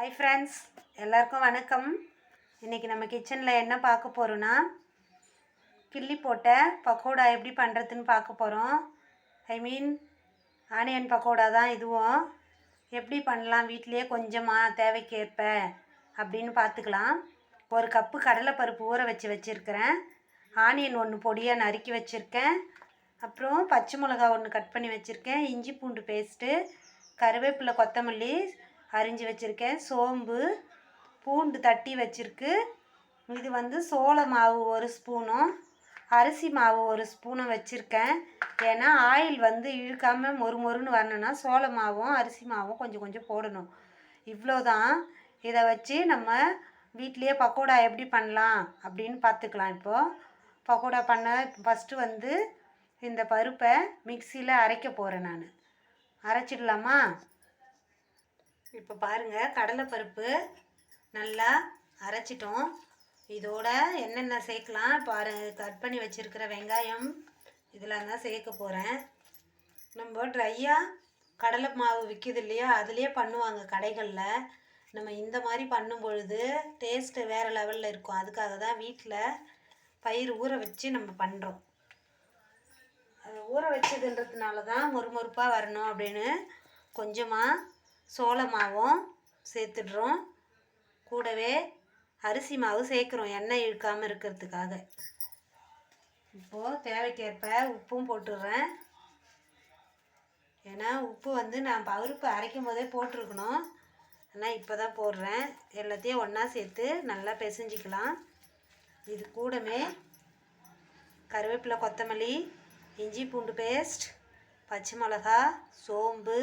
Hi friends, எல்லாருக்கும் வணக்கம். இன்றைக்கி நம்ம கிச்சனில் என்ன பார்க்க போகிறோன்னா, கிள்ளி போட்ட பக்கோடா எப்படி பண்ணுறதுன்னு பார்க்க போகிறோம். ஆனியன் பக்கோடா தான் இதுவும். எப்படி பண்ணலாம் வீட்டிலையே கொஞ்சமாக தேவைக்கேற்ப அப்படின்னு பார்த்துக்கலாம். ஒரு கப்பு கடலைப்பருப்பு ஊற வச்சுருக்கிறேன். ஆனியன் ஒன்று பொடியாக நறுக்கி வச்சுருக்கேன். அப்புறம் பச்சை மிளகா ஒன்று கட் பண்ணி வச்சுருக்கேன். இஞ்சி பூண்டு பேஸ்ட்டு, கருவேப்பிலை, கொத்தமல்லி அரிஞ்சு வச்சுருக்கேன். சோம்பு, பூண்டு தட்டி வச்சுருக்கு. இது சோள மாவு ஒரு ஸ்பூனும் அரிசி மாவு ஒரு ஸ்பூனும் வச்சுருக்கேன். ஏன்னா ஆயில் இழுக்காமல் மொறுன்னு வரணுன்னா சோள மாவும் அரிசி மாவும் கொஞ்சம் கொஞ்சம் போடணும். இவ்வளோதான். இதை வச்சு நம்ம வீட்லேயே பக்கோடா எப்படி பண்ணலாம் அப்படின்னு பார்த்துக்கலாம். இப்போது பக்கோடா பண்ண ஃபஸ்ட்டு இந்த பருப்பை மிக்சியில் அரைக்க போகிறேன். நான் அரைச்சிடலாமா? இப்போ பாருங்கள், கடலைப்பருப்பு நல்லா அரைச்சிட்டோம். இதோட என்னென்ன சேர்க்கலாம் கட் பண்ணி வச்சுருக்கிற வெங்காயம் இதெல்லாம் தான் சேர்க்க போகிறேன். நம்ம ட்ரையாக கடலை மாவு விற்கிது இல்லையா, அதுலேயே பண்ணுவாங்க கடைகளில். நம்ம இந்த மாதிரி பண்ணும் பொழுது டேஸ்ட்டு வேறு லெவலில் இருக்கும். அதுக்காக தான் வீட்டில் பயிர் ஊற வச்சு நம்ம பண்ணுறோம். அது ஊற வச்சதுன்றதுனால தான் மொறுமொறுப்பாக வரணும் அப்படின்னு கொஞ்சமாக சோள மாவும் சேர்த்துடுறோம். கூடவே அரிசி மாவு சேர்க்குறோம், எண்ணெய் இழுக்காமல் இருக்கிறதுக்காக. இப்போது தேவைக்கேற்ப உப்பும் போட்டுடுறேன். ஏன்னா உப்பு நான் பருப்பு அரைக்கும் போதே போட்டிருக்கணும். ஆனால் இப்போ தான் போடுறேன். எல்லாத்தையும் ஒன்றா சேர்த்து நல்லா பிசைஞ்சிக்கலாம். இது கூடவே கருவேப்பிலை, கொத்தமல்லி, இஞ்சி பூண்டு பேஸ்ட், பச்சை மிளகா, சோம்பு,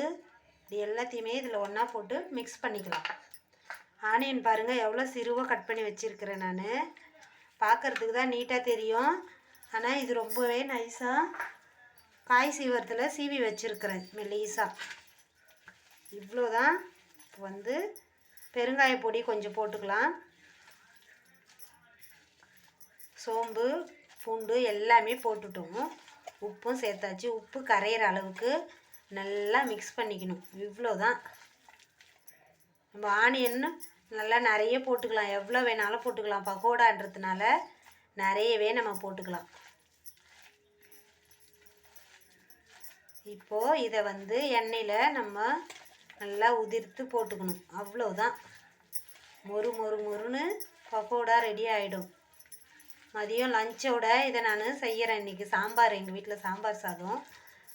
இது எல்லாத்தையுமே இதில் ஒன்றா போட்டு மிக்ஸ் பண்ணிக்கலாம். ஆனியன் பாருங்கள் எவ்வளோ சிறுவாக கட் பண்ணி வச்சுருக்கிறேன். நான் பார்க்குறதுக்கு தான் நீட்டாக தெரியும், ஆனால் இது ரொம்பவே நைஸாக காய் சீவரத்தில் சீவி வச்சுருக்கிறேன் மெல்லிசாக. இவ்வளோதான். இப்போ பெருங்காய பொடி கொஞ்சம் போட்டுக்கலாம். சோம்பு, பூண்டு எல்லாமே போட்டுட்டோம். உப்பும் சேர்த்தாச்சு. உப்பு கரையிற அளவுக்கு நல்லா மிக்ஸ் பண்ணிக்கணும். இவ்வளோதான். நம்ம ஆனியன் நல்லா நிறைய போட்டுக்கலாம், எவ்வளோ வேணாலும் போட்டுக்கலாம். பக்கோடான்றதுனால நிறையவே நம்ம போட்டுக்கலாம். இப்போது இதை எண்ணெயில் நம்ம நல்லா உதிர்த்து போட்டுக்கணும். அவ்வளோதான். மொறுன்னு பக்கோடா ரெடி ஆகிடும். மதியம் லஞ்சோட இதை நான் செய்கிறேன். இன்றைக்கி சாம்பார், எங்கள் வீட்டில்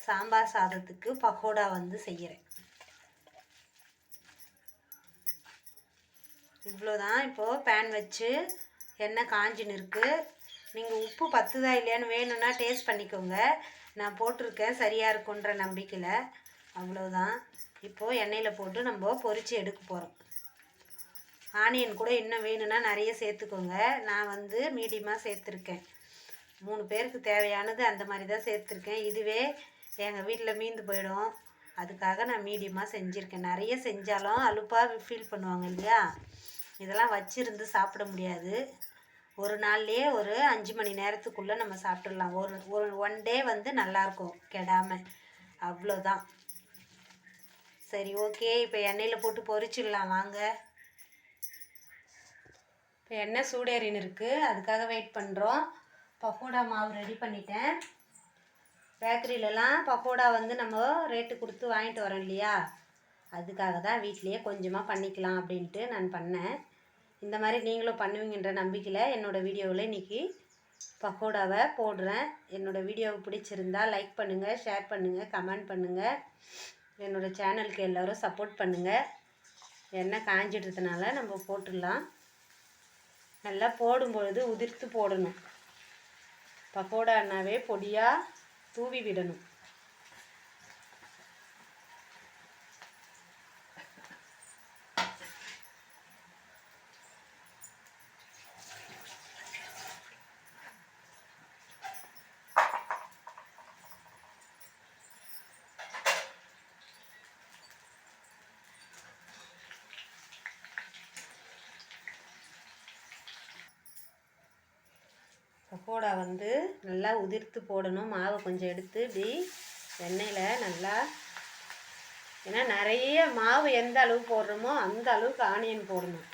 சாம்பார் சாதத்துக்கு பக்கோடா செய்கிறேன். இவ்வளோதான். இப்போது பேன் வச்சு எண்ணெய் காஞ்சின்னு இருக்குது. நீங்கள் உப்பு பத்துதா இல்லையான்னு வேணும்னா டேஸ்ட் பண்ணிக்கோங்க. நான் போட்டிருக்கேன், சரியாக இருக்குன்ற நம்பிக்கையில். அவ்வளோதான். இப்போது எண்ணெயில் போட்டு நம்ம பொரித்து எடுக்க போகிறோம். ஆனியன் கூட இன்னும் வேணும்னா நிறைய சேர்த்துக்கோங்க. நான் மீடியமாக சேர்த்துருக்கேன். 3 பேருக்கு தேவையானது அந்த மாதிரி தான் சேர்த்துருக்கேன். இதுவே எங்கள் வீட்டில் மீந்து போயிடும். அதுக்காக நான் மீடியமாக செஞ்சுருக்கேன். நிறைய செஞ்சாலும் அலுப்பாக ஃபீல் பண்ணுவாங்க இல்லையா, இதெல்லாம் வச்சுருந்து சாப்பிட முடியாது. ஒரு நாள்லேயே ஒரு 5 மணி நேரத்துக்குள்ளே நம்ம சாப்பிட்றலாம். ஒன் டே நல்லாயிருக்கும் கெடாமல். அவ்வளோதான். சரி, ஓகே. இப்போ எண்ணெயில் போட்டு பொரிச்சிடலாம் வாங்க. இப்போ எண்ணெய் சூடேறின்னு இருக்குது, அதுக்காக வெயிட் பண்ணுறோம். பக்கோடா மாவு ரெடி பண்ணிட்டேன். பேக்கரியிலலாம் பக்கோடா நம்ம ரேட்டு கொடுத்து வாங்கிட்டு வரோம் இல்லையா, அதுக்காக தான் வீட்லேயே கொஞ்சமாக பண்ணிக்கலாம் அப்படின்ட்டு நான் பண்ணேன். இந்த மாதிரி நீங்களும் பண்ணுவீங்கன்ற நம்பிக்கையில் என்னோடய வீடியோவில் இன்றைக்கி பக்கோடாவை போடுறேன். என்னோடய வீடியோவை பிடிச்சிருந்தால் லைக் பண்ணுங்கள், ஷேர் பண்ணுங்கள், கமெண்ட் பண்ணுங்கள். என்னோடய சேனலுக்கு எல்லோரும் சப்போர்ட் பண்ணுங்கள். எண்ணெய் காஞ்சிடுறதுனால நம்ம போட்டுடலாம். நல்லா போடும்பொழுது உதிர்த்து போடணும். பக்கோடானாவே பொடியாக தூவி விடணும். பக்கோடா நல்லா உதிர்த்து போடணும். மாவை கொஞ்சம் எடுத்து இப்படி எண்ணெயில் நல்லா ஏன்னா நிறைய மாவு எந்த அளவு போடுறோமோ அந்த அளவுக்கு ஆனியன் போடணும்.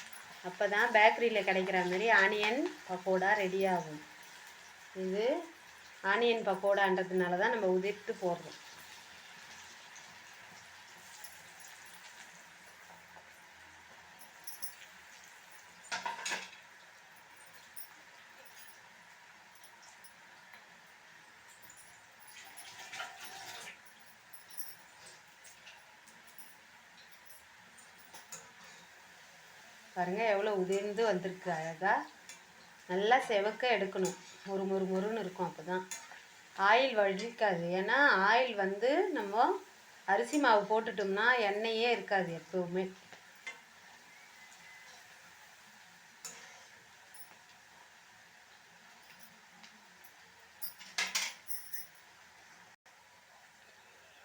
அப்போ தான் பேக்கரியில் கிடைக்கிற மாதிரி ஆனியன் பக்கோடா ரெடி ஆகும். இது ஆனியன் பக்கோடான்றதுனால தான் நம்ம உதிர்த்து போடுறோம். பாருங்கள் எவ்வளோ உதிர்ந்து வந்திருக்கு அழகாக. நல்லா செவக்க எடுக்கணும். மொறுன்னு இருக்கும். அப்போ தான் ஆயில் வழிக்காது. ஏன்னா ஆயில் வந்து நம்ம அரிசி மாவு போட்டுட்டோம்னா எண்ணெயே இருக்காது எப்போவுமே.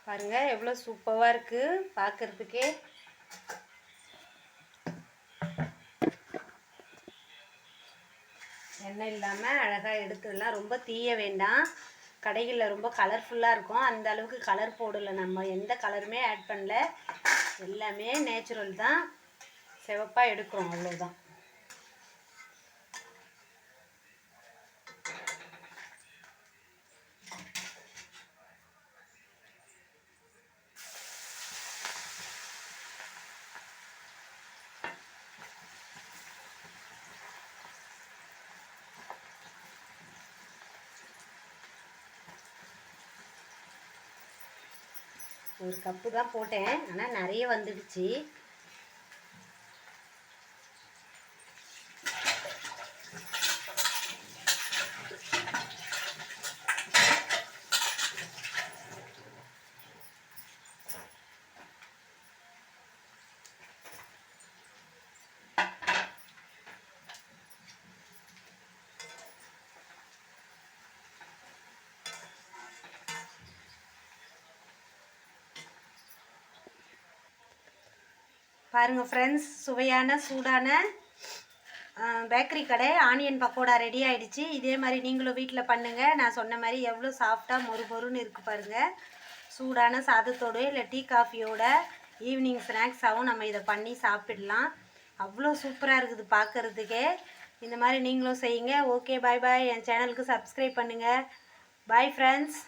பாருங்கள் எவ்வளோ சூப்பராக இருக்குது பார்க்குறதுக்கே. எண்ணெய் இல்லாமல் அழகாக எடுத்துடலாம். ரொம்ப தீய வேண்டாம். கடைகளில் ரொம்ப கலர்ஃபுல்லாக இருக்கும். அந்த அளவுக்கு கலர் போடலை. நம்ம எந்த கலருமே ஆட் பண்ணல. எல்லாமே நேச்சுரல் தான். சிவப்பாக எடுக்கிறோம், அவ்வளோதான். ஒரு கப்பு தான் போட்டேன், ஆனால் நிறைய வந்துடுச்சு. பாருங்கள் ஃப்ரெண்ட்ஸ், சுவையான சூடான பேக்கரி கடை ஆனியன் பக்கோடா ரெடி ஆகிடுச்சு. இதே மாதிரி நீங்களும் வீட்டில் பண்ணுங்கள். நான் சொன்ன மாதிரி எவ்வளோ சாஃப்டாக மொறுன்னு இருக்குது பாருங்கள். சூடான சாதத்தோடு இல்லை டீ காஃபியோட ஈவினிங் ஸ்நாக்ஸாகவும் நம்ம இதை பண்ணி சாப்பிடலாம். அவ்வளோ சூப்பராக இருக்குது பார்க்குறதுக்கே. இந்த மாதிரி நீங்களும் செய்யுங்க. ஓகே, பாய் பாய். என் சேனலுக்கு சப்ஸ்கிரைப் பண்ணுங்கள். Bye friends.